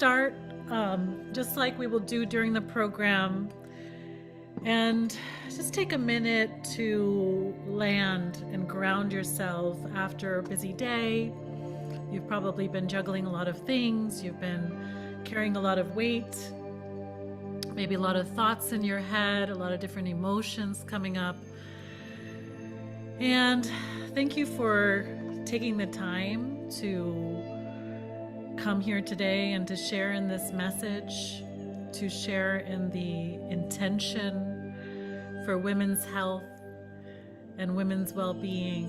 start just like we will do during the program, and just take a minute to land and ground yourself after a busy day. You've probably been juggling a lot of things. You've been carrying a lot of weight, maybe a lot of thoughts in your head, a lot of different emotions coming up. And thank you for taking the time to come here today and to share in this message, to share in the intention for women's health and women's well-being.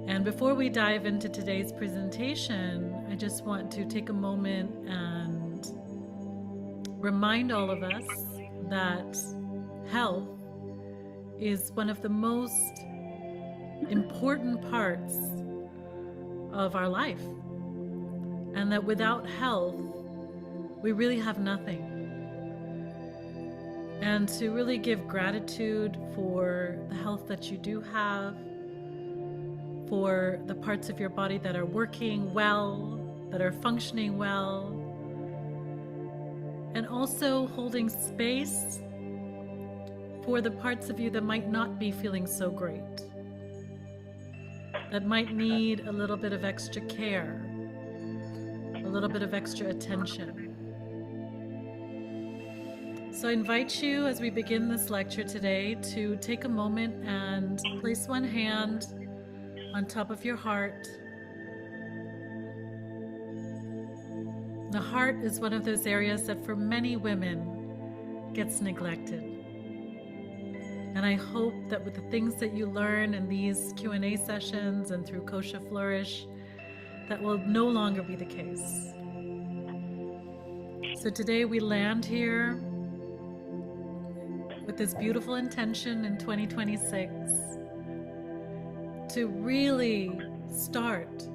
And before we dive into today's presentation, I just want to take a moment and remind all of us that health is one of the most important parts of our life, and that without health, we really have nothing. And to really give gratitude for the health that you do have, for the parts of your body that are working well, that are functioning well, and also holding space for the parts of you that might not be feeling so great, that might need a little bit of extra care, a little bit of extra attention. So I invite you, as we begin this lecture today, to take a moment and place one hand on top of your heart. The heart is one of those areas that for many women gets neglected. And I hope that with the things that you learn in these Q&A sessions and through Kosha Flourish, that will no longer be the case. So today we land here with this beautiful intention in 2026 to really start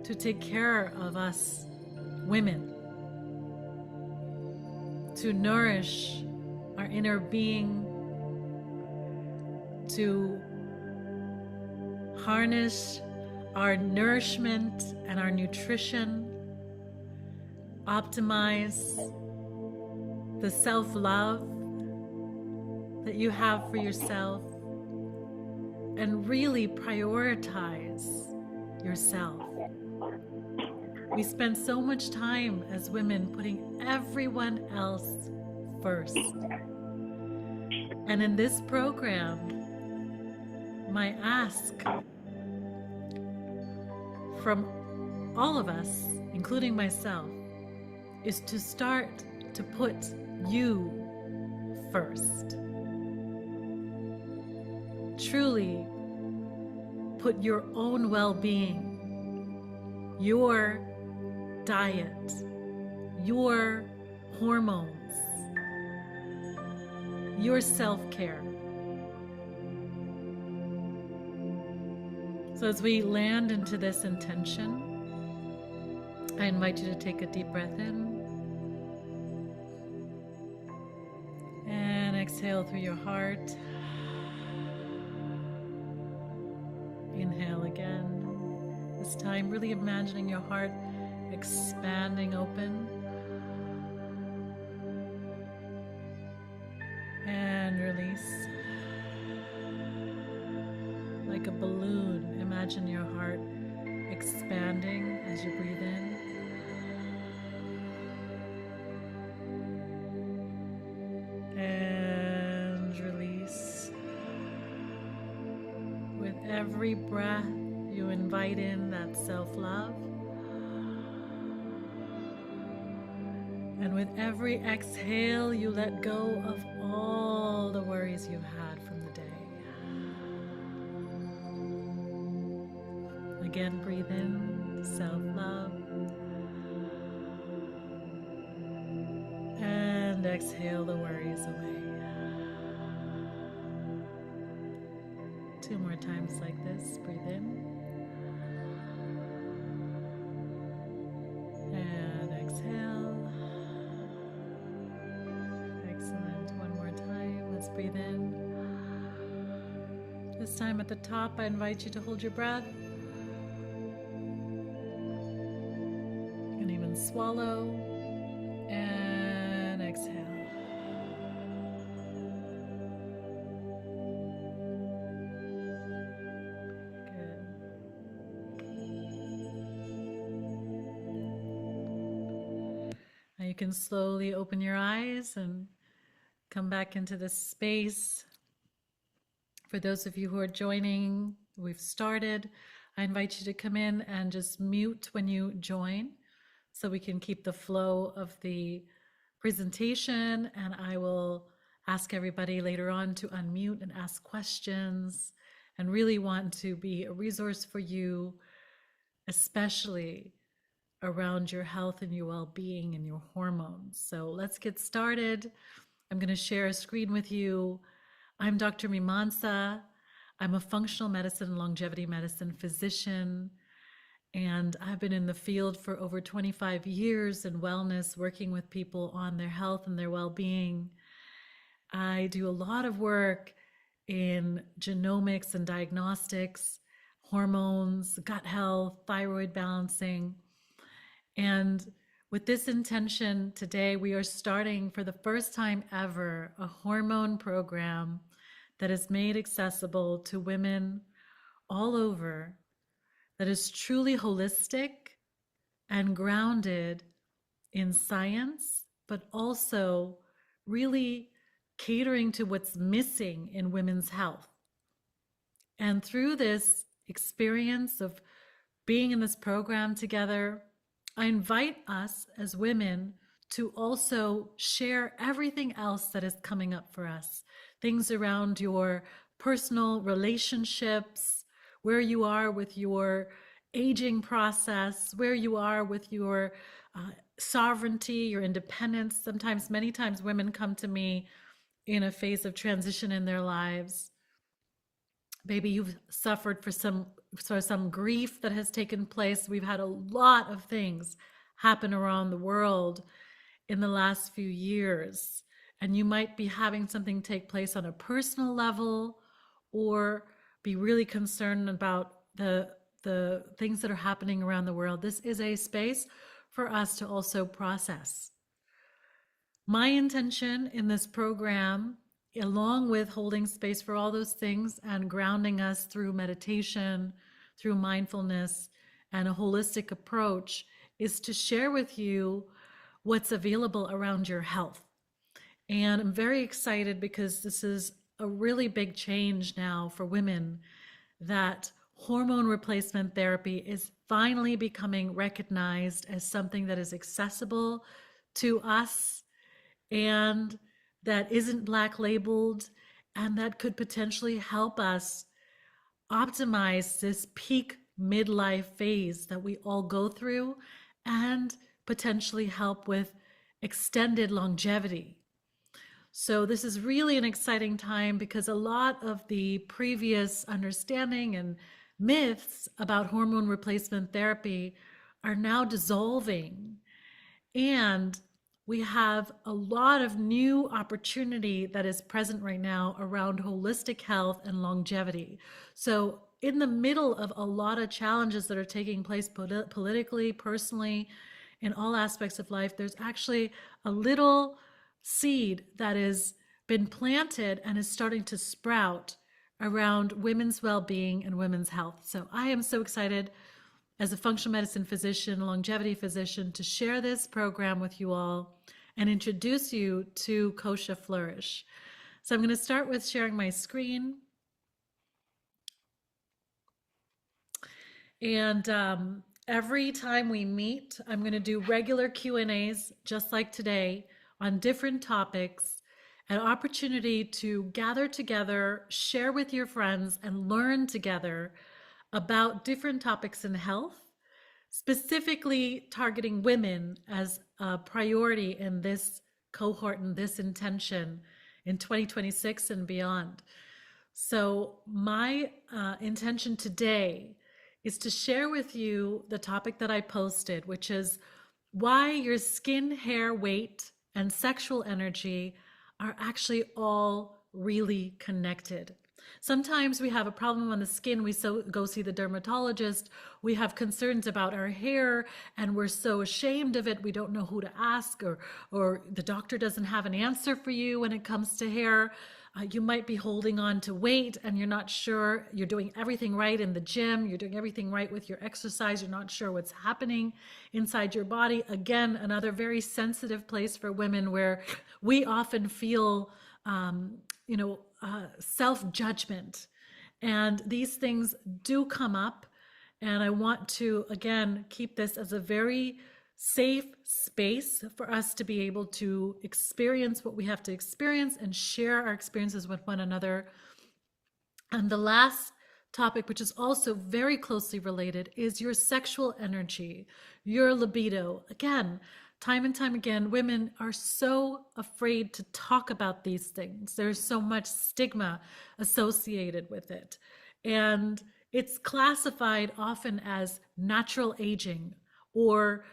to take care of us women, to nourish our inner being, to harness our nourishment and our nutrition, optimize the self-love that you have for yourself, and really prioritize yourself. We spend so much time as women putting everyone else first. And in this program, my ask from all of us, including myself, is to start to put you first. Truly put your own well-being, your diet, your hormones, your self-care. So as we land into this intention, I invite you to take a deep breath in and exhale through your heart. Inhale again. This time really imagining your heart expanding open. And release. Like a balloon, imagine your heart expanding as you breathe in. And release. With every breath, you invite in that self-love. And with every exhale, you let go of all the worries you've had from the day. Again, breathe in, self-love. And exhale the worries away. 2 more times like this. Breathe in. And exhale. Excellent. 1 more time. Let's breathe in. This time at the top, I invite you to hold your breath. swallow and exhale. Now you can slowly open your eyes and come back into this space. For those of you who are joining, we've started. I invite you to come in and just mute when you join so we can keep the flow of the presentation, and I will ask everybody later on to unmute and ask questions, and really want to be a resource for you, especially around your health and your well-being and your hormones. So let's get started. I'm going to share a screen with you. I'm Dr. Mimansa. I'm a functional medicine and longevity medicine physician, and I've been in the field for over 25 years in wellness, working with people on their health and their well-being. I do a lot of work in genomics and diagnostics, hormones, gut health, thyroid balancing. And with this intention, today we are starting for the first time ever a hormone program that is made accessible to women all over, that is truly holistic and grounded in science, but also really catering to what's missing in women's health. And through this experience of being in this program together, I invite us as women to also share everything else that is coming up for us. Things around your personal relationships, where you are with your aging process, where you are with your sovereignty, your independence. Sometimes, many times, women come to me in a phase of transition in their lives. Maybe you've suffered for some grief that has taken place. We've had a lot of things happen around the world in the last few years, and you might be having something take place on a personal level, or be really concerned about the things that are happening around the world. This is a space for us to also process. My intention in this program, along with holding space for all those things and grounding us through meditation, through mindfulness, and a holistic approach, is to share with you what's available around your health. And I'm very excited because this is a really big change now for women, that hormone replacement therapy is finally becoming recognized as something that is accessible to us, and that isn't black labeled, and that could potentially help us optimize this peak midlife phase that we all go through, and potentially help with extended longevity. So this is really an exciting time, because a lot of the previous understanding and myths about hormone replacement therapy are now dissolving, and we have a lot of new opportunity that is present right now around holistic health and longevity. So in the middle of a lot of challenges that are taking place politically, personally, in all aspects of life, there's actually a little seed that has been planted and is starting to sprout around women's well-being and women's health. So I am so excited as a functional medicine physician, longevity physician, to share this program with you all and introduce you to Kosha Flourish. So I'm going to start with sharing my screen. And every time we meet, I'm going to do regular Q&As, just like today, on different topics, an opportunity to gather together, share with your friends, and learn together about different topics in health, specifically targeting women as a priority in this cohort and this intention in 2026 and beyond. So my intention today is to share with you the topic that I posted, which is why your skin, hair, weight, and sexual energy are actually all really connected. Sometimes we have a problem on the skin, we go see the dermatologist, we have concerns about our hair, and we're so ashamed of it, we don't know who to ask, or the doctor doesn't have an answer for you when it comes to hair. You might be holding on to weight and you're not sure you're doing everything right in the gym, you're doing everything right with your exercise, you're not sure what's happening inside your body. Again, another very sensitive place for women where we often feel self-judgment. And these things do come up. And I want to, again, keep this as a very safe space for us to be able to experience what we have to experience and share our experiences with one another. And the last topic, which is also very closely related, is your sexual energy, your libido. Again, time and time again, women are so afraid to talk about these things. There's so much stigma associated with it. And it's classified often as natural aging, or,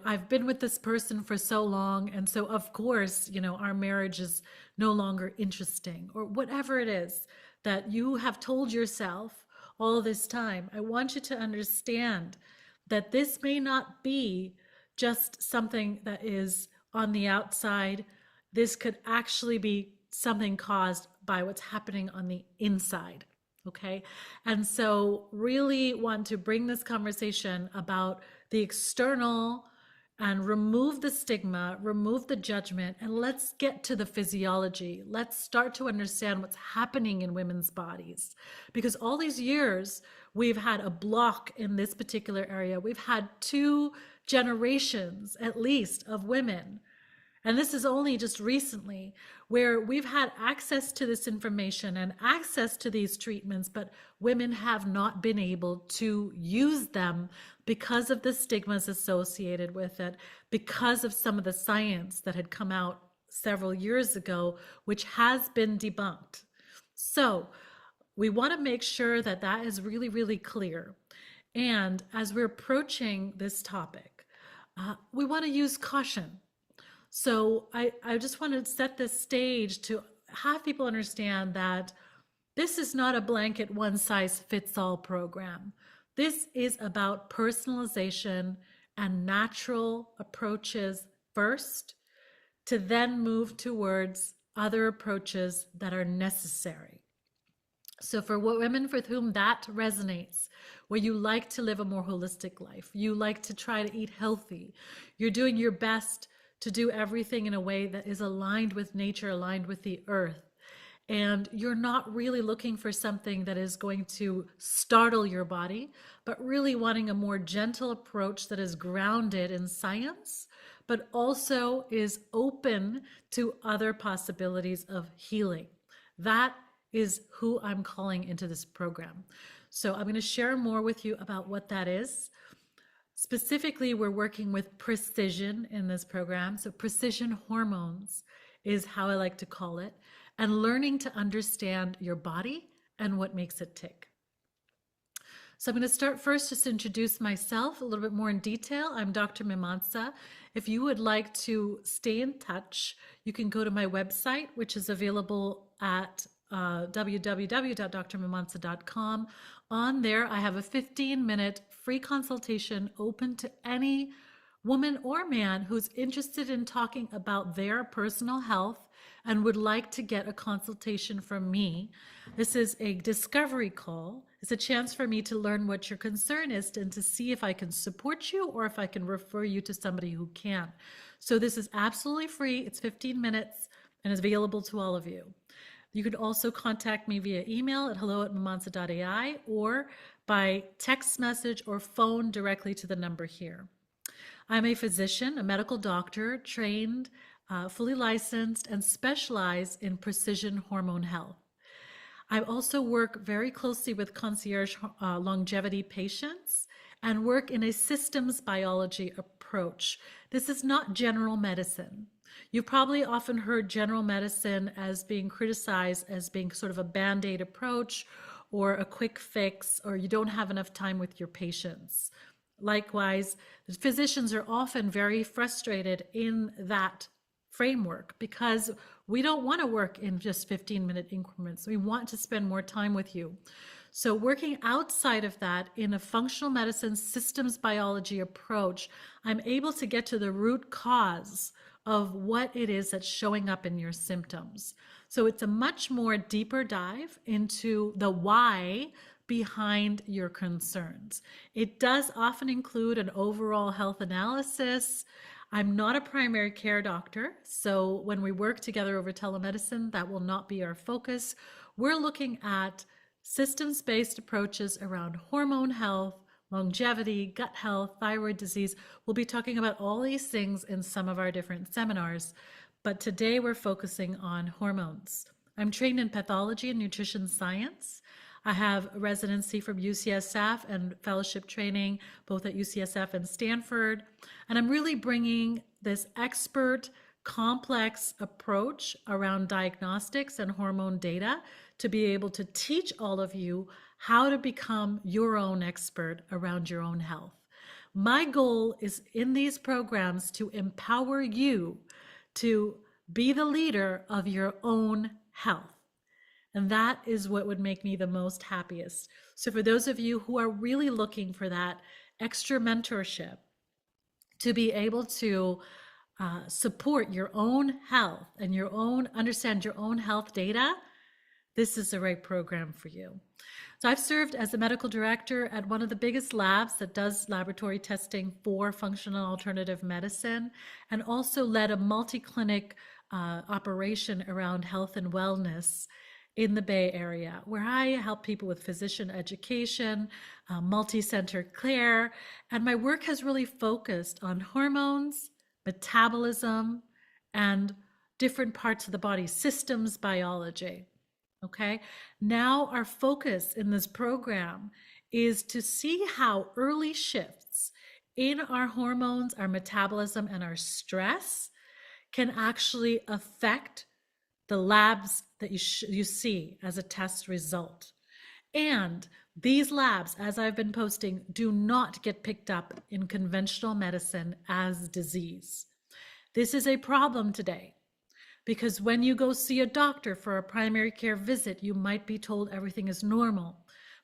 I've been with this person for so long, and so of course, our marriage is no longer interesting, or whatever it is that you have told yourself all this time. I want you to understand that this may not be just something that is on the outside. This could actually be something caused by what's happening on the inside. Okay. And so really want to bring this conversation about the external and remove the stigma, remove the judgment, and let's get to the physiology. Let's start to understand what's happening in women's bodies. Because all these years, we've had a block in this particular area. We've had 2 generations, at least, of women, and this is only just recently, where we've had access to this information and access to these treatments, but women have not been able to use them because of the stigmas associated with it, because of some of the science that had come out several years ago, which has been debunked. So we want to make sure that that is really, really clear. And as we're approaching this topic, we want to use caution. So I just want to set this stage to have people understand that this is not a blanket one-size-fits-all program. This is about personalization and natural approaches first, to then move towards other approaches that are necessary. So for women for whom that resonates, where you like to live a more holistic life, you like to try to eat healthy, you're doing your best to do everything in a way that is aligned with nature, aligned with the earth, and you're not really looking for something that is going to startle your body, but really wanting a more gentle approach that is grounded in science, but also is open to other possibilities of healing. That is who I'm calling into this program. So I'm going to share more with you about what that is. Specifically, we're working with precision in this program. So precision hormones is how I like to call it, and learning to understand your body and what makes it tick. So I'm going to start first, just introduce myself a little bit more in detail. I'm Dr. Mimansa. If you would like to stay in touch, you can go to my website, which is available at www.drmimansa.com. On there, I have a 15-minute free consultation open to any woman or man who's interested in talking about their personal health and would like to get a consultation from me. This is a discovery call. It's a chance for me to learn what your concern is and to see if I can support you or if I can refer you to somebody who can. So this is absolutely free. It's 15 minutes and is available to all of you. You can also contact me via email at hello@mimansa.ai or by text message or phone directly to the number here. I'm a physician, a medical doctor, trained, fully licensed, and specialized in precision hormone health. I also work very closely with concierge longevity patients and work in a systems biology approach. This is not general medicine. You've probably often heard general medicine as being criticized as being sort of a band-aid approach or a quick fix, or you don't have enough time with your patients. Likewise, the physicians are often very frustrated in that framework, because we don't want to work in just 15-minute increments. We want to spend more time with you. So working outside of that in a functional medicine systems biology approach, I'm able to get to the root cause of what it is that's showing up in your symptoms. So it's a much more deeper dive into the why behind your concerns. It does often include an overall health analysis. I'm not a primary care doctor, so when we work together over telemedicine, that will not be our focus. We're looking at systems-based approaches around hormone health, longevity, gut health, thyroid disease. We'll be talking about all these things in some of our different seminars, but today we're focusing on hormones. I'm trained in pathology and nutrition science. I have a residency from UCSF and fellowship training both at UCSF and Stanford. And I'm really bringing this expert, complex approach around diagnostics and hormone data to be able to teach all of you how to become your own expert around your own health. My goal is in these programs to empower you to be the leader of your own health. And that is what would make me the most happiest. So for those of you who are really looking for that extra mentorship to be able to support your own health and understand your own health data, this is the right program for you. So I've served as a medical director at one of the biggest labs that does laboratory testing for functional alternative medicine, and also led a multi-clinic operation around health and wellness in the Bay Area, where I help people with physician education, multi-center care, and my work has really focused on hormones, metabolism, and different parts of the body, systems biology. Okay, now our focus in this program is to see how early shifts in our hormones, our metabolism, and our stress can actually affect the labs that you see as a test result. And these labs, as I've been posting, do not get picked up in conventional medicine as disease. This is a problem today, because when you go see a doctor for a primary care visit, you might be told everything is normal.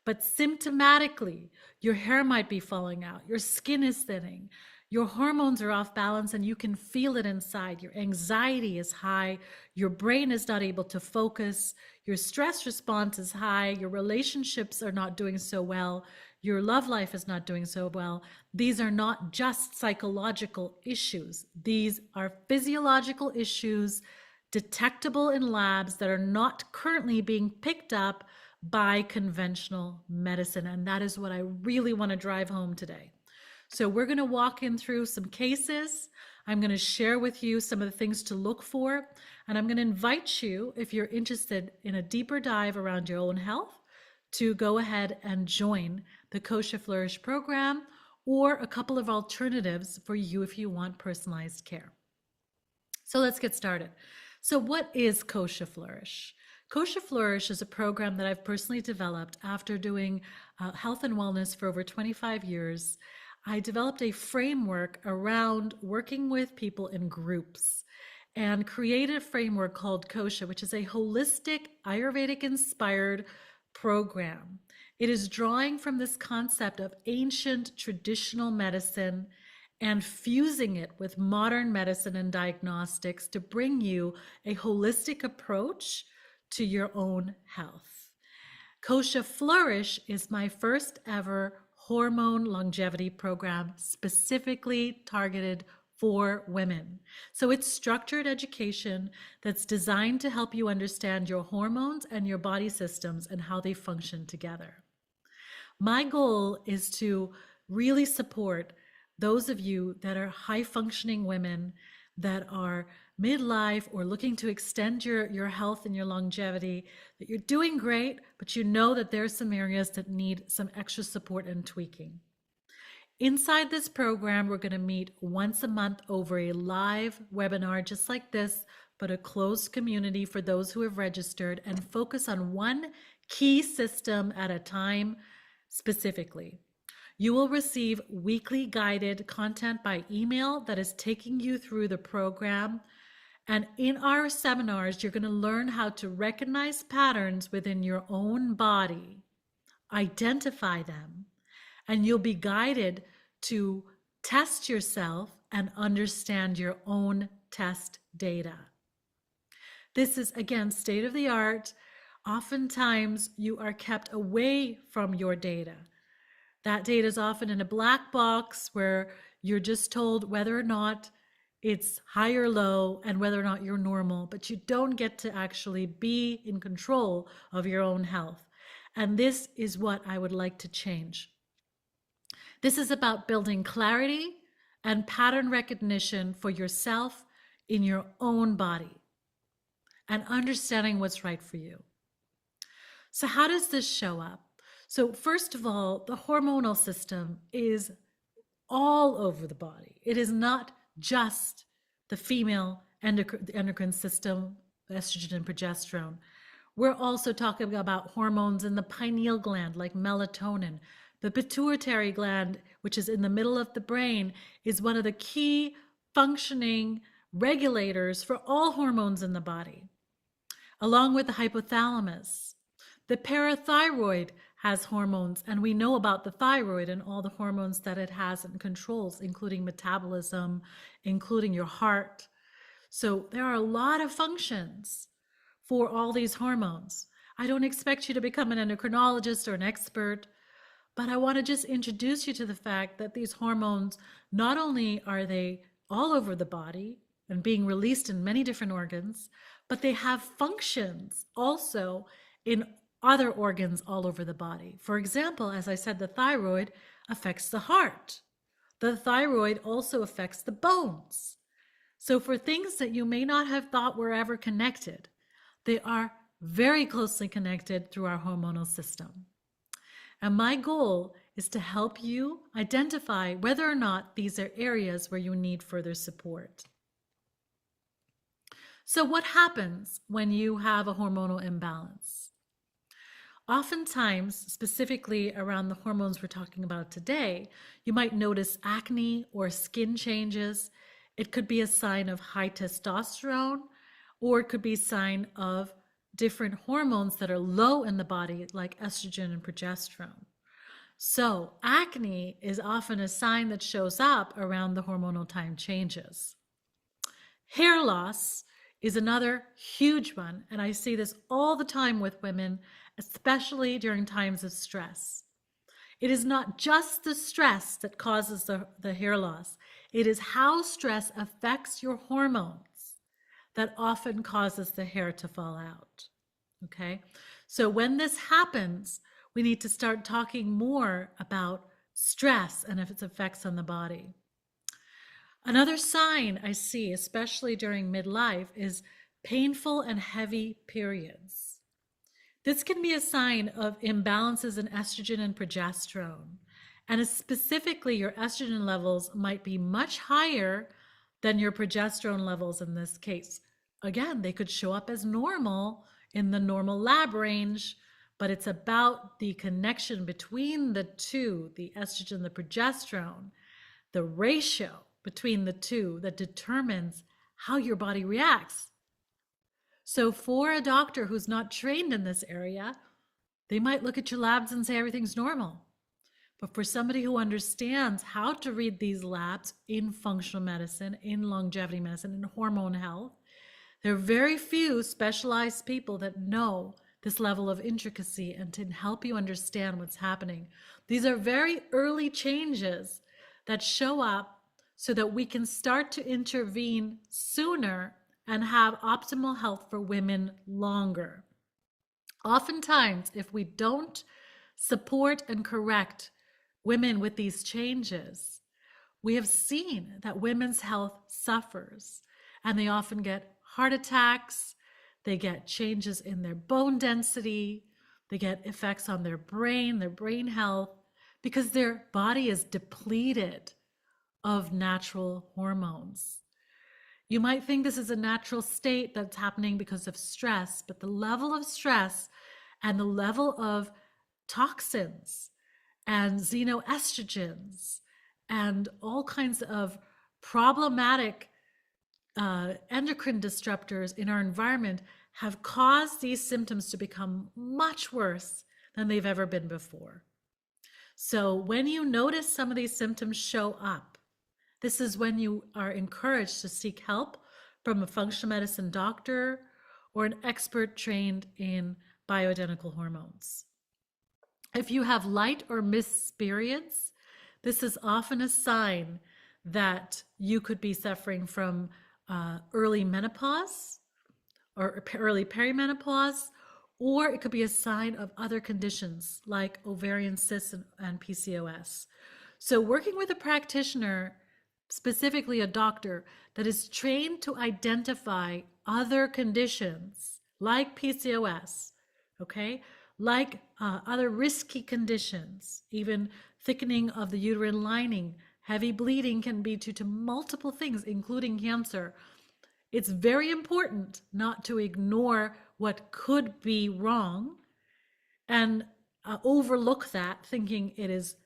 But symptomatically, your hair might be falling out, your skin is thinning, your hormones are off balance, and you can feel it inside. Your anxiety is high, your brain is not able to focus, your stress response is high, your relationships are not doing so well, your love life is not doing so well. These are not just psychological issues. These are physiological issues detectable in labs that are not currently being picked up by conventional medicine. And that is what I really want to drive home today. So we're going to walk in through some cases. I'm going to share with you some of the things to look for. And I'm going to invite you, if you're interested in a deeper dive around your own health, to go ahead and join the Kosha Flourish program, or a couple of alternatives for you if you want personalized care. So let's get started. So what is Kosha Flourish? Kosha Flourish is a program that I've personally developed after doing health and wellness for over 25 years. I developed a framework around working with people in groups and created a framework called Kosha, which is a holistic Ayurvedic-inspired program. It is drawing from this concept of ancient traditional medicine and fusing it with modern medicine and diagnostics to bring you a holistic approach to your own health. Kosha Flourish is my first ever hormone longevity program specifically targeted for women. So it's structured education that's designed to help you understand your hormones and your body systems and how they function together. My goal is to really support those of you that are high-functioning women that are midlife or looking to extend your health and your longevity, that you're doing great, but you know that there's some areas that need some extra support and tweaking. Inside this program, we're going to meet once a month over a live webinar just like this, but a closed community for those who have registered, and focus on one key system at a time specifically. You will receive weekly guided content by email that is taking you through the program And in our seminars, you're going to learn how to recognize patterns within your own body, identify them, and you'll be guided to test yourself and understand your own test data. This is, again, state of the art. Oftentimes, you are kept away from your data. That data is often in a black box where you're just told whether or not it's high or low and whether or not you're normal, but you don't get to actually be in control of your own health. And this is what I would like to change. This is about building clarity and pattern recognition for yourself in your own body and understanding what's right for you. So how does this show up? So first of all, the hormonal system is all over the body. It is not just the female endocrine system, estrogen and progesterone. We're also talking about hormones in the pineal gland, like melatonin. The pituitary gland, which is in the middle of the brain, is one of the key functioning regulators for all hormones in the body, along with the hypothalamus. The parathyroid has hormones, and we know about the thyroid and all the hormones that it has and controls, including metabolism, including your heart. So there are a lot of functions for all these hormones. I don't expect you to become an endocrinologist or an expert, but I want to just introduce you to the fact that these hormones, not only are they all over the body and being released in many different organs, but they have functions also in other organs all over the body. For example, as I said, the thyroid affects the heart. The thyroid also affects the bones. So for things that you may not have thought were ever connected, they are very closely connected through our hormonal system. And my goal is to help you identify whether or not these are areas where you need further support. So what happens when you have a hormonal imbalance? Oftentimes, specifically around the hormones we're talking about today, you might notice acne or skin changes. It could be a sign of high testosterone, or it could be a sign of different hormones that are low in the body, like estrogen and progesterone. So acne is often a sign that shows up around the hormonal time changes. Hair loss is another huge one, and I see this all the time with women, especially during times of stress. It is not just the stress that causes the hair loss. It is how stress affects your hormones that often causes the hair to fall out. Okay? So when this happens, we need to start talking more about stress and its effects on the body. Another sign I see, especially during midlife, is painful and heavy periods. This can be a sign of imbalances in estrogen and progesterone. And specifically, your estrogen levels might be much higher than your progesterone levels in this case. Again, they could show up as normal in the normal lab range, but it's about the connection between the two, the estrogen, the progesterone, the ratio between the two that determines how your body reacts. So for a doctor who's not trained in this area, they might look at your labs and say everything's normal. But for somebody who understands how to read these labs in functional medicine, in longevity medicine, in hormone health, there are very few specialized people that know this level of intricacy and to help you understand what's happening. These are very early changes that show up so that we can start to intervene sooner and have optimal health for women longer. Oftentimes, if we don't support and correct women with these changes, we have seen that women's health suffers, and they often get heart attacks, they get changes in their bone density, they get effects on their brain health, because their body is depleted of natural hormones. You might think this is a natural state that's happening because of stress, but the level of stress and the level of toxins and xenoestrogens and all kinds of problematic endocrine disruptors in our environment have caused these symptoms to become much worse than they've ever been before. So when you notice some of these symptoms show up, this is when you are encouraged to seek help from a functional medicine doctor or an expert trained in bioidentical hormones. If you have light or missed periods, this is often a sign that you could be suffering from early menopause or early perimenopause, or it could be a sign of other conditions like ovarian cysts and PCOS. So working with a practitioner, specifically a doctor that is trained to identify other conditions like PCOS, okay, like other risky conditions, even thickening of the uterine lining, heavy bleeding can be due to multiple things, including cancer. It's very important not to ignore what could be wrong and overlook that, thinking it is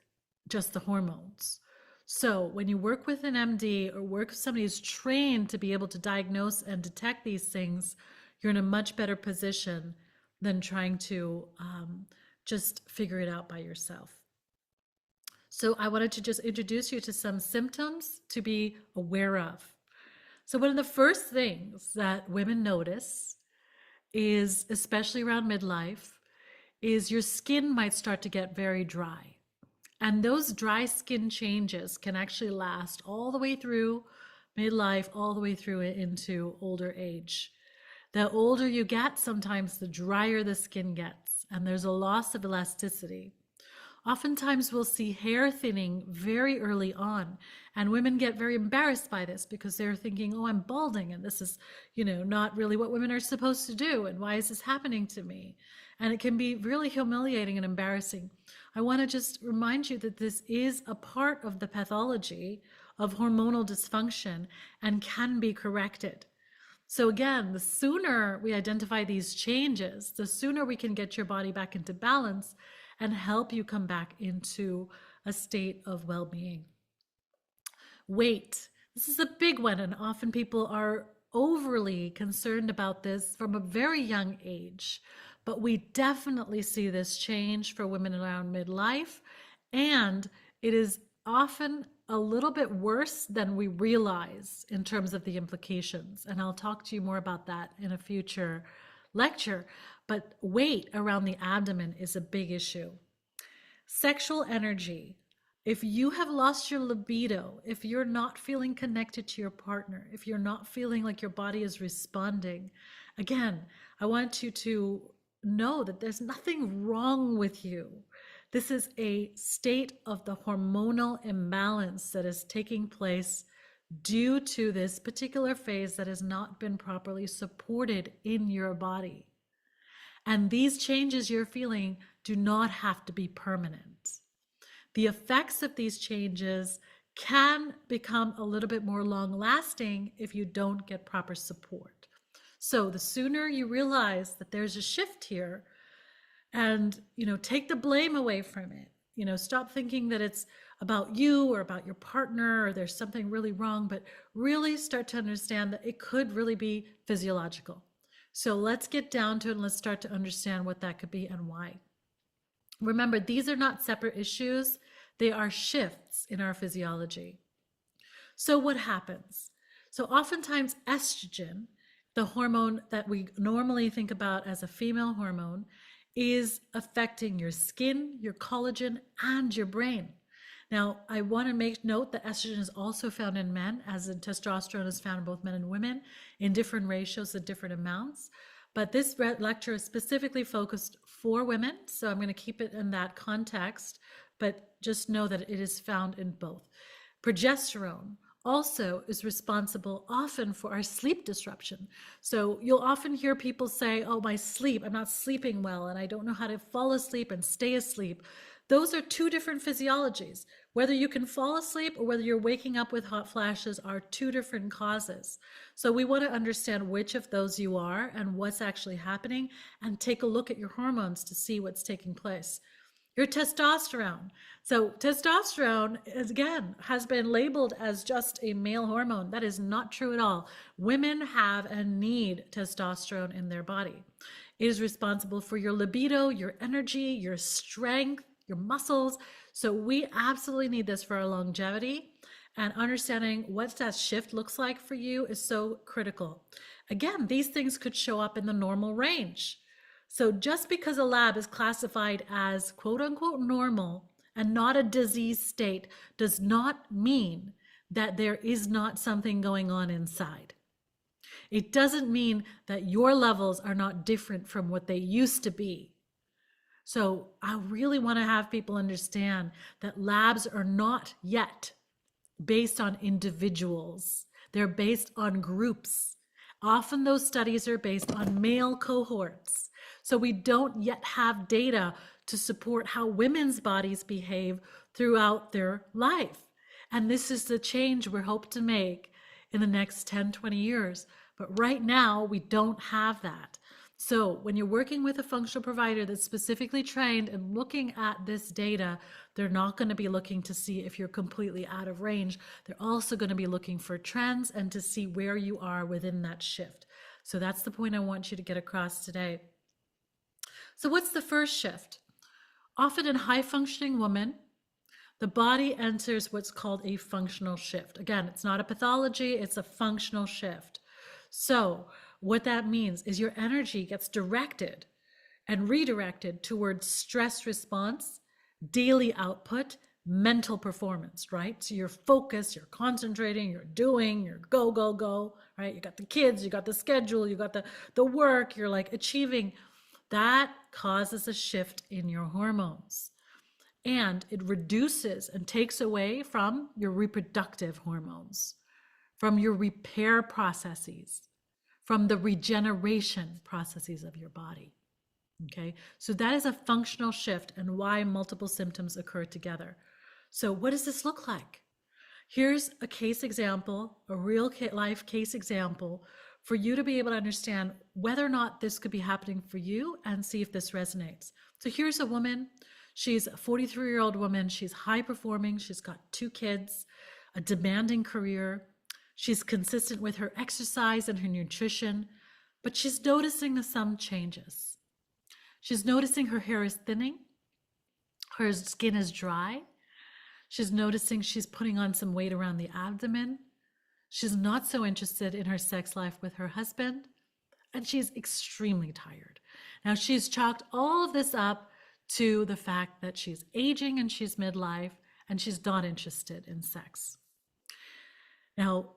just the hormones. So when you work with an MD or work with somebody who's trained to be able to diagnose and detect these things, you're in a much better position than trying to just figure it out by yourself. So I wanted to just introduce you to some symptoms to be aware of. So one of the first things that women notice is, especially around midlife, is your skin might start to get very dry. And those dry skin changes can actually last all the way through midlife, all the way through into older age. The older you get, sometimes the drier the skin gets, and there's a loss of elasticity. Oftentimes we'll see hair thinning very early on, and women get very embarrassed by this because they're thinking, oh, I'm balding, and this is, not really what women are supposed to do, and why is this happening to me? And it can be really humiliating and embarrassing. I want to just remind you that this is a part of the pathology of hormonal dysfunction and can be corrected. So again, the sooner we identify these changes, the sooner we can get your body back into balance and help you come back into a state of well-being. Weight. This is a big one, and often people are overly concerned about this from a very young age. But we definitely see this change for women around midlife, and it is often a little bit worse than we realize in terms of the implications. And I'll talk to you more about that in a future lecture. But weight around the abdomen is a big issue. Sexual energy. If you have lost your libido, if you're not feeling connected to your partner, if you're not feeling like your body is responding, again, I want you to know that there's nothing wrong with you. This is a state of the hormonal imbalance that is taking place due to this particular phase that has not been properly supported in your body. And these changes you're feeling do not have to be permanent. The effects of these changes can become a little bit more long-lasting if you don't get proper support. So the sooner you realize that there's a shift here, and take the blame away from it. Stop thinking that it's about you or about your partner or there's something really wrong, but really start to understand that it could really be physiological. So let's get down to it and let's start to understand what that could be and why. Remember, these are not separate issues. They are shifts in our physiology. So what happens? So oftentimes estrogen, the hormone that we normally think about as a female hormone, is affecting your skin, your collagen, and your brain. Now, I want to make note that estrogen is also found in men, as in testosterone is found in both men and women in different ratios and different amounts. But this lecture is specifically focused for women, so I'm going to keep it in that context, but just know that it is found in both. Progesterone also is responsible often for our sleep disruption. So you'll often hear people say, oh, my sleep, I'm not sleeping well, and I don't know how to fall asleep and stay asleep. Those are two different physiologies. Whether you can fall asleep or whether you're waking up with hot flashes are two different causes. So we want to understand which of those you are and what's actually happening, and take a look at your hormones to see what's taking place. your testosterone. So testosterone, again, has been labeled as just a male hormone. That is not true at all. Women have and need testosterone in their body. It is responsible for your libido, your energy, your strength, your muscles. So we absolutely need this for our longevity. And understanding what that shift looks like for you is so critical. Again, these things could show up in the normal range. So just because a lab is classified as quote unquote normal and not a disease state does not mean that there is not something going on inside. It doesn't mean that your levels are not different from what they used to be. So I really want to have people understand that labs are not yet based on individuals. They're based on groups. Often those studies are based on male cohorts. So we don't yet have data to support how women's bodies behave throughout their life. And this is the change we hope to make in the next 10, 20 years. But right now, we don't have that. So when you're working with a functional provider that's specifically trained and looking at this data, they're not going to be looking to see if you're completely out of range. They're also going to be looking for trends and to see where you are within that shift. So that's the point I want you to get across today. So what's the first shift? Often in high-functioning women, the body enters what's called a functional shift. Again, it's not a pathology, it's a functional shift. So what that means is your energy gets directed and redirected towards stress response, daily output, mental performance, right? So you're focused, you're concentrating, you're doing, you're go, go, go, right? You got the kids, you got the schedule, you got the work, you're like achieving. That causes a shift in your hormones. And it reduces and takes away from your reproductive hormones, from your repair processes, from the regeneration processes of your body. Okay, so that is a functional shift and why multiple symptoms occur together. So what does this look like? Here's a case example, a real life case example for you to be able to understand whether or not this could be happening for you and see if this resonates. So here's a woman. She's a 43-year-old woman. She's high performing. She's got 2 kids, a demanding career. She's consistent with her exercise and her nutrition, but she's noticing some changes. She's noticing her hair is thinning. Her skin is dry. She's noticing she's putting on some weight around the abdomen. She's not so interested in her sex life with her husband, and she's extremely tired. Now, she's chalked all of this up to the fact that she's aging and she's midlife, and she's not interested in sex. Now,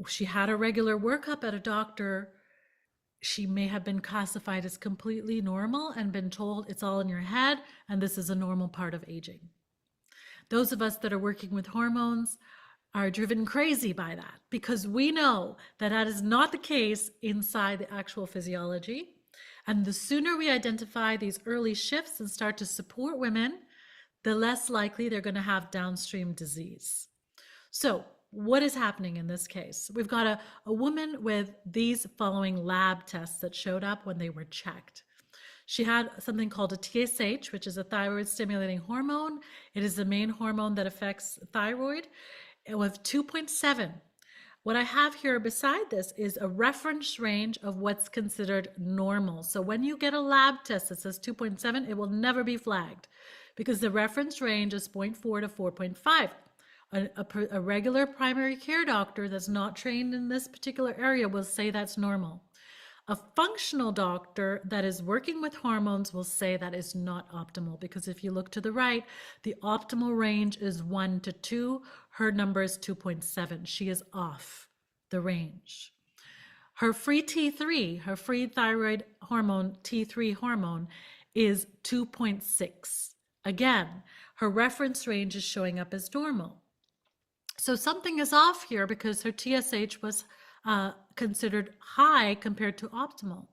she had a regular workup at a doctor. She may have been classified as completely normal and been told it's all in your head, and this is a normal part of aging. Those of us that are working with hormones are driven crazy by that because we know that that is not the case inside the actual physiology. And the sooner we identify these early shifts and start to support women, the less likely they're going to have downstream disease. So what is happening in this case? We've got a woman with these following lab tests that showed up when they were checked. She had something called a TSH, which is a thyroid stimulating hormone. It is the main hormone that affects thyroid. With 2.7. What I have here beside this is a reference range of what's considered normal. So when you get a lab test that says 2.7, it will never be flagged because the reference range is 0.4 to 4.5. A regular primary care doctor that's not trained in this particular area will say that's normal. A functional doctor that is working with hormones will say that is not optimal because if you look to the right, the optimal range is 1 to 2. Her number is 2.7. She is off the range. Her free T3, her free thyroid hormone, T3 hormone, is 2.6. Again, her reference range is showing up as normal. So something is off here because her TSH was considered high compared to optimal.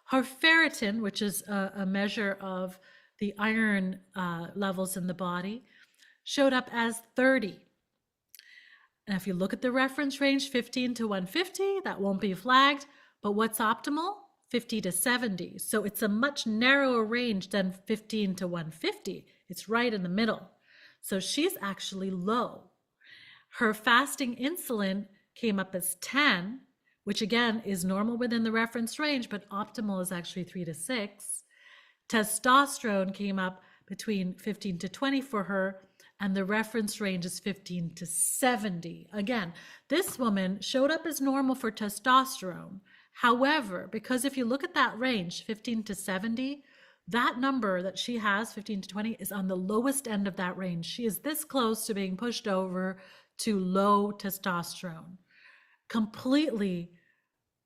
Her ferritin, which is a measure of the iron levels in the body, showed up as 30. And if you look at the reference range, 15 to 150, that won't be flagged. But what's optimal? 50 to 70. So it's a much narrower range than 15 to 150. It's right in the middle. So she's actually low. Her fasting insulin came up as 10, which again is normal within the reference range, but optimal is actually 3 to 6. Testosterone came up between 15 to 20 for her, and the reference range is 15 to 70. Again, this woman showed up as normal for testosterone. However, because if you look at that range, 15 to 70, that number that she has, 15 to 20, is on the lowest end of that range. She is this close to being pushed over to low testosterone. Completely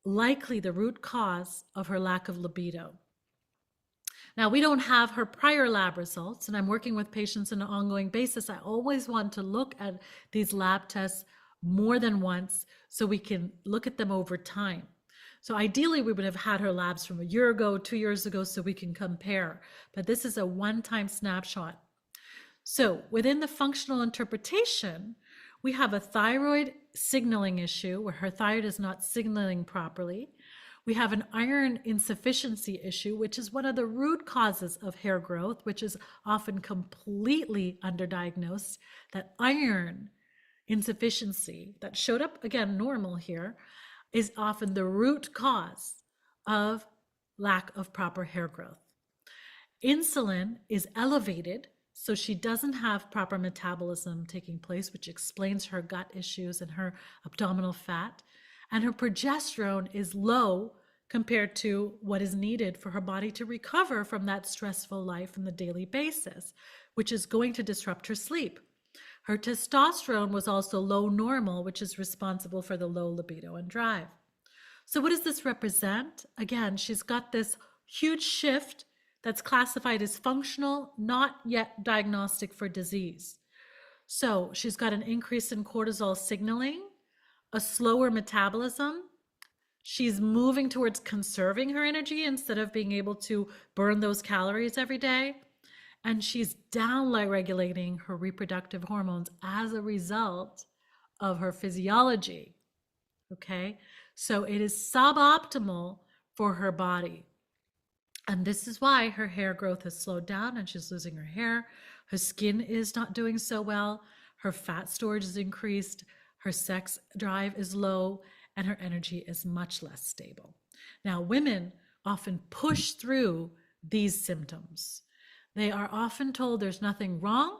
likely the root cause of her lack of libido. Now, we don't have her prior lab results, and I'm working with patients on an ongoing basis. I always want to look at these lab tests more than once so we can look at them over time. So ideally, we would have had her labs from a year ago, 2 years ago, so we can compare. But this is a one-time snapshot. So within the functional interpretation, we have a thyroid signaling issue where her thyroid is not signaling properly. We have an iron insufficiency issue, which is one of the root causes of hair growth, which is often completely underdiagnosed. That iron insufficiency that showed up, again, normal here, is often the root cause of lack of proper hair growth. Insulin is elevated, so she doesn't have proper metabolism taking place, which explains her gut issues and her abdominal fat. And her progesterone is low compared to what is needed for her body to recover from that stressful life on the daily basis, which is going to disrupt her sleep. Her testosterone was also low normal, which is responsible for the low libido and drive. So what does this represent? Again, she's got this huge shift that's classified as functional, not yet diagnostic for disease. So she's got an increase in cortisol signaling, a slower metabolism. She's moving towards conserving her energy instead of being able to burn those calories every day. And she's down-regulating her reproductive hormones as a result of her physiology. Okay? So it is suboptimal for her body. And this is why her hair growth has slowed down and she's losing her hair. Her skin is not doing so well. Her fat storage is increased. Her sex drive is low, and her energy is much less stable. Now, women often push through these symptoms. They are often told there's nothing wrong,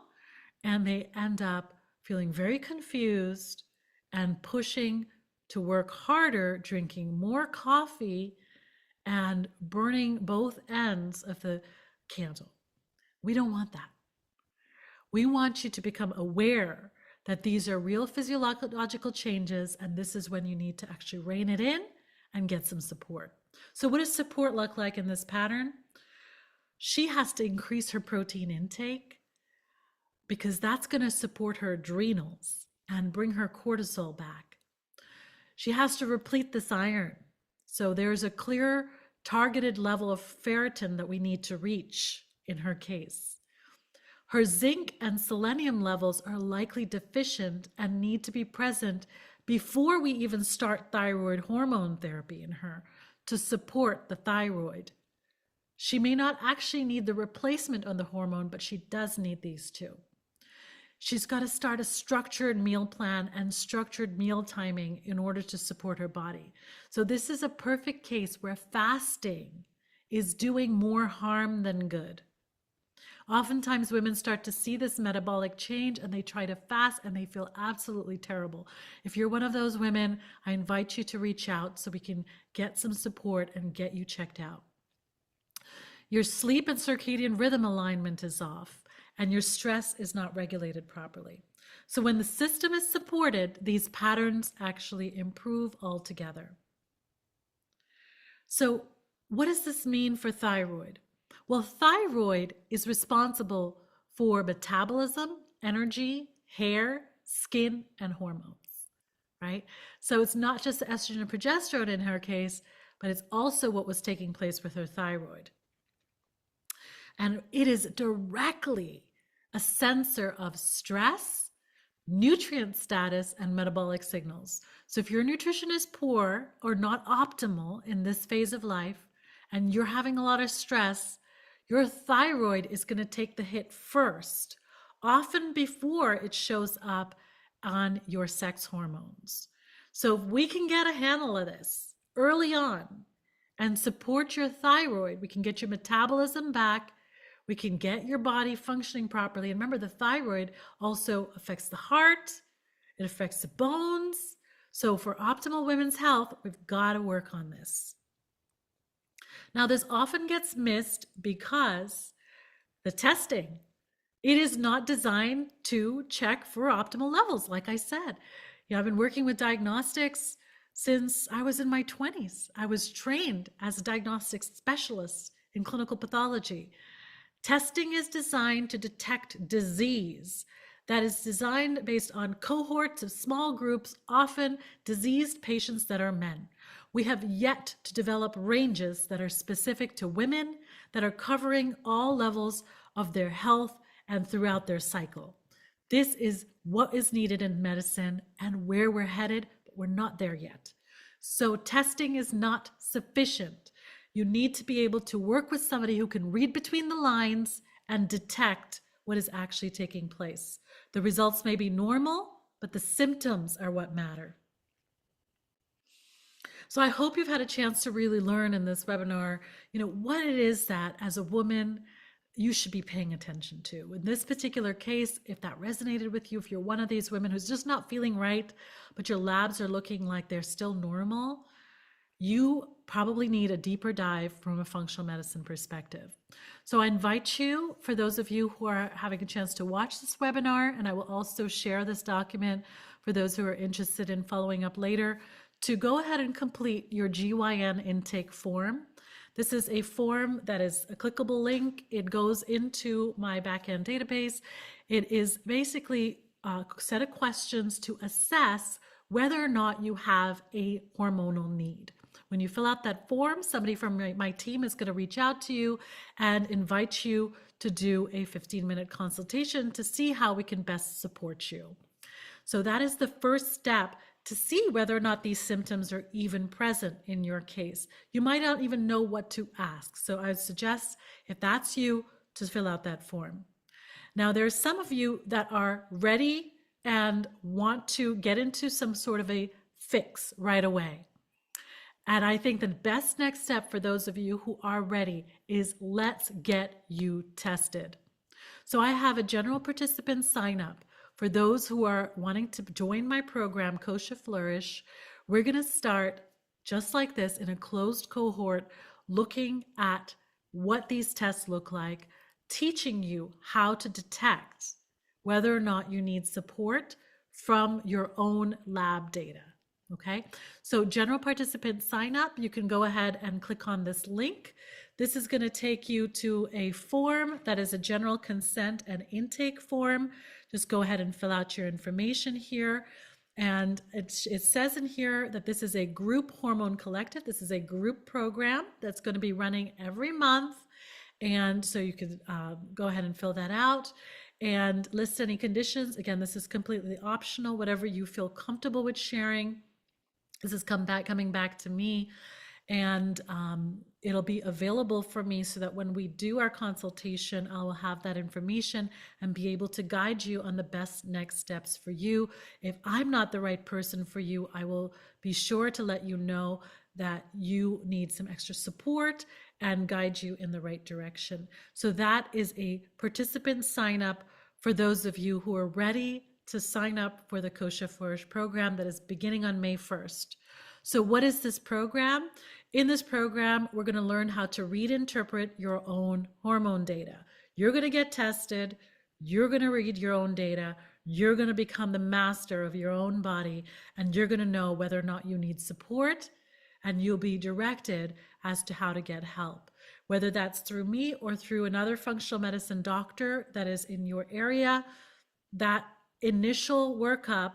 and they end up feeling very confused and pushing to work harder, drinking more coffee, and burning both ends of the candle. We don't want that. We want you to become aware that these are real physiological changes, and this is when you need to actually rein it in and get some support. So what does support look like in this pattern? She has to increase her protein intake because that's going to support her adrenals and bring her cortisol back. She has to replete this iron. So there's a clear targeted level of ferritin that we need to reach in her case. Her zinc and selenium levels are likely deficient and need to be present before we even start thyroid hormone therapy in her to support the thyroid. She may not actually need the replacement on the hormone, but she does need these two. She's got to start a structured meal plan and structured meal timing in order to support her body. So this is a perfect case where fasting is doing more harm than good. Oftentimes women start to see this metabolic change and they try to fast and they feel absolutely terrible. If you're one of those women, I invite you to reach out so we can get some support and get you checked out. Your sleep and circadian rhythm alignment is off and your stress is not regulated properly. So when the system is supported, these patterns actually improve altogether. So what does this mean for thyroid? Well, thyroid is responsible for metabolism, energy, hair, skin, and hormones, right? So it's not just the estrogen and progesterone in her case, but it's also what was taking place with her thyroid. And it is directly a sensor of stress, nutrient status, and metabolic signals. So if your nutrition is poor or not optimal in this phase of life, and you're having a lot of stress, your thyroid is going to take the hit first, often before it shows up on your sex hormones. So if we can get a handle of this early on and support your thyroid, we can get your metabolism back, we can get your body functioning properly. And remember, the thyroid also affects the heart, it affects the bones. So for optimal women's health, we've got to work on this. Now, this often gets missed because the testing, it is not designed to check for optimal levels. Like I said, I've been working with diagnostics since I was in my 20s. I was trained as a diagnostics specialist in clinical pathology. Testing is designed to detect disease. That is designed based on cohorts of small groups, often diseased patients that are men. We have yet to develop ranges that are specific to women, that are covering all levels of their health and throughout their cycle. This is what is needed in medicine and where we're headed, but we're not there yet. So testing is not sufficient. You need to be able to work with somebody who can read between the lines and detect what is actually taking place. The results may be normal, but the symptoms are what matter. So I hope you've had a chance to really learn in this webinar, what it is that as a woman, you should be paying attention to. In this particular case, if that resonated with you, if you're one of these women who's just not feeling right, but your labs are looking like they're still normal, you probably need a deeper dive from a functional medicine perspective. So I invite you, for those of you who are having a chance to watch this webinar, and I will also share this document for those who are interested in following up later, to go ahead and complete your GYN intake form. This is a form that is a clickable link. It goes into my backend database. It is basically a set of questions to assess whether or not you have a hormonal need. When you fill out that form, somebody from my team is going to reach out to you and invite you to do a 15-minute consultation to see how we can best support you. So that is the first step to see whether or not these symptoms are even present in your case. You might not even know what to ask. So I would suggest, if that's you, to fill out that form. Now, there's some of you that are ready and want to get into some sort of a fix right away. And I think the best next step for those of you who are ready is let's get you tested. So I have a general participant sign up. For those who are wanting to join my program, Kosha Flourish, we're going to start just like this in a closed cohort, looking at what these tests look like, teaching you how to detect whether or not you need support from your own lab data. Okay, so general participant sign up, you can go ahead and click on this link. This is going to take you to a form that is a general consent and intake form. Just go ahead and fill out your information here. And it says in here that this is a group hormone collective. This is a group program that's going to be running every month. And so you can go ahead and fill that out and list any conditions. Again, this is completely optional, whatever you feel comfortable with sharing. This is coming back to me, and it'll be available for me so that when we do our consultation, I will have that information and be able to guide you on the best next steps for you. If I'm not the right person for you, I will be sure to let you know that you need some extra support and guide you in the right direction. So that is a participant sign up for those of you who are ready to sign up for the Kosha Flourish program that is beginning on May 1st. So what is this program? In this program, we're going to learn how to read and interpret your own hormone data. You're going to get tested. You're going to read your own data. You're going to become the master of your own body, and you're going to know whether or not you need support, and you'll be directed as to how to get help, whether that's through me or through another functional medicine doctor that is in your area. That initial workup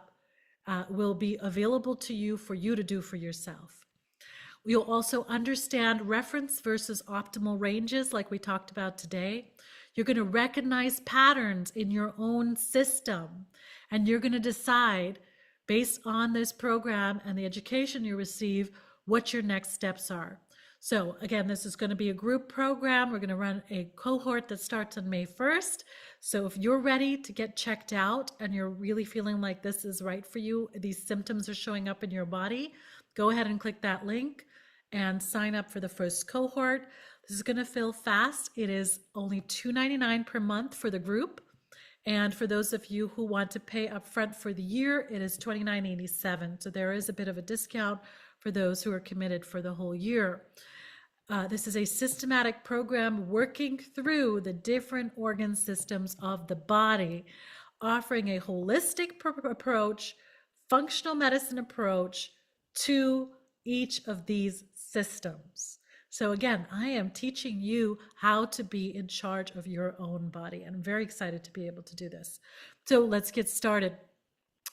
will be available to you to do for yourself. You'll also understand reference versus optimal ranges like we talked about today. You're going to recognize patterns in your own system, and you're going to decide based on this program and the education you receive what your next steps are. So again, this is going to be a group program. We're going to run a cohort that starts on May 1st. So if you're ready to get checked out and you're really feeling like this is right for you, these symptoms are showing up in your body, go ahead and click that link and sign up for the first cohort. This is going to fill fast. It is only $2.99 per month for the group. And for those of you who want to pay upfront for the year, it is $29.87. So there is a bit of a discount for those who are committed for the whole year. This is a systematic program working through the different organ systems of the body, offering a holistic approach, functional medicine approach to each of these systems. So again, I am teaching you how to be in charge of your own body, and I'm very excited to be able to do this. So let's get started.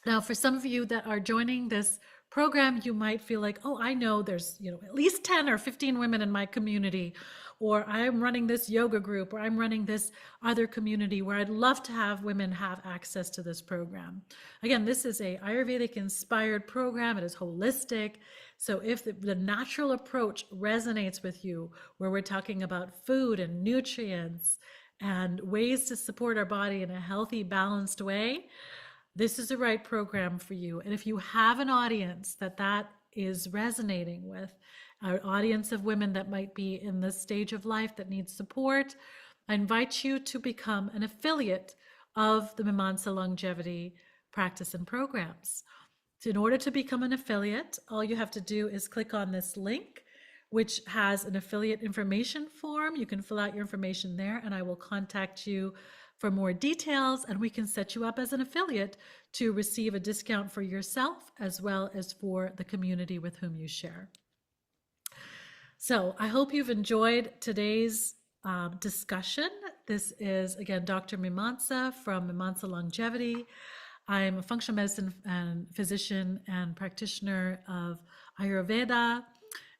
Now, for some of you that are joining this program, you might feel like, oh, I know there's, at least 10 or 15 women in my community, or I'm running this yoga group, or I'm running this other community where I'd love to have women have access to this program. Again, this is a Ayurvedic inspired program. It is holistic. So if the natural approach resonates with you, where we're talking about food and nutrients and ways to support our body in a healthy, balanced way, this is the right program for you. And if you have an audience that is resonating with, an audience of women that might be in this stage of life that needs support, I invite you to become an affiliate of the Mimansa Longevity practice and programs. So in order to become an affiliate, all you have to do is click on this link, which has an affiliate information form. You can fill out your information there, and I will contact you for more details, and we can set you up as an affiliate to receive a discount for yourself as well as for the community with whom you share. So I hope you've enjoyed today's discussion. This is, again, Dr. Mimansa from Mimansa Longevity. I'm a functional medicine and physician and practitioner of Ayurveda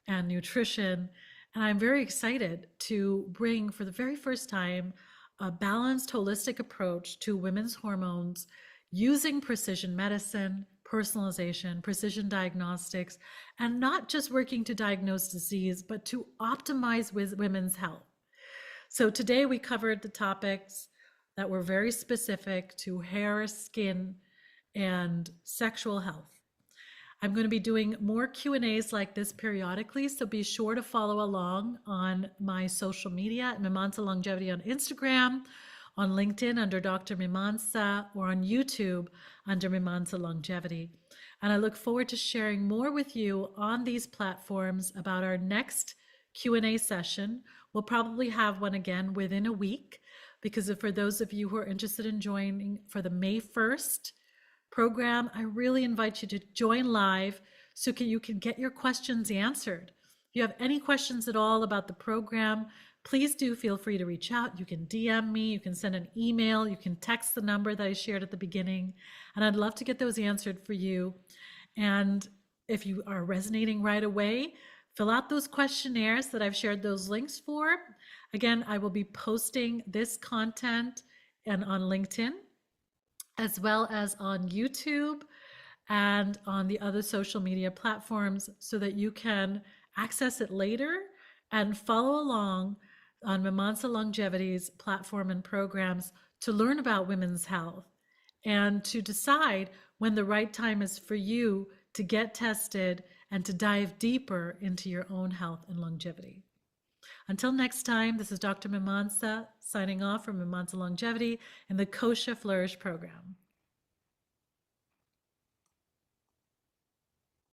and nutrition, and I'm very excited to bring, for the very first time, a balanced, holistic approach to women's hormones using precision medicine, personalization, precision diagnostics, and not just working to diagnose disease, but to optimize women's health. So today we covered the topics that were very specific to hair, skin, and sexual health. I'm going to be doing more Q&As like this periodically, so be sure to follow along on my social media at Mimansa Longevity on Instagram, on LinkedIn under Dr. Mimansa, or on YouTube under Mimansa Longevity. And I look forward to sharing more with you on these platforms about our next Q&A session. We'll probably have one again within a week, because for those of you who are interested in joining for the May 1st program, I really invite you to join live so you can get your questions answered. If you have any questions at all about the program, please do feel free to reach out. You can DM me, you can send an email, you can text the number that I shared at the beginning, and I'd love to get those answered for you. And if you are resonating right away, fill out those questionnaires that I've shared those links for. Again, I will be posting this content and on LinkedIn, as well as on YouTube and on the other social media platforms, so that you can access it later and follow along on Mimansa Longevity's platform and programs to learn about women's health and to decide when the right time is for you to get tested and to dive deeper into your own health and longevity. Until next time, this is Dr. Mimansa signing off from Mimansa Longevity and the Kosha Flourish program.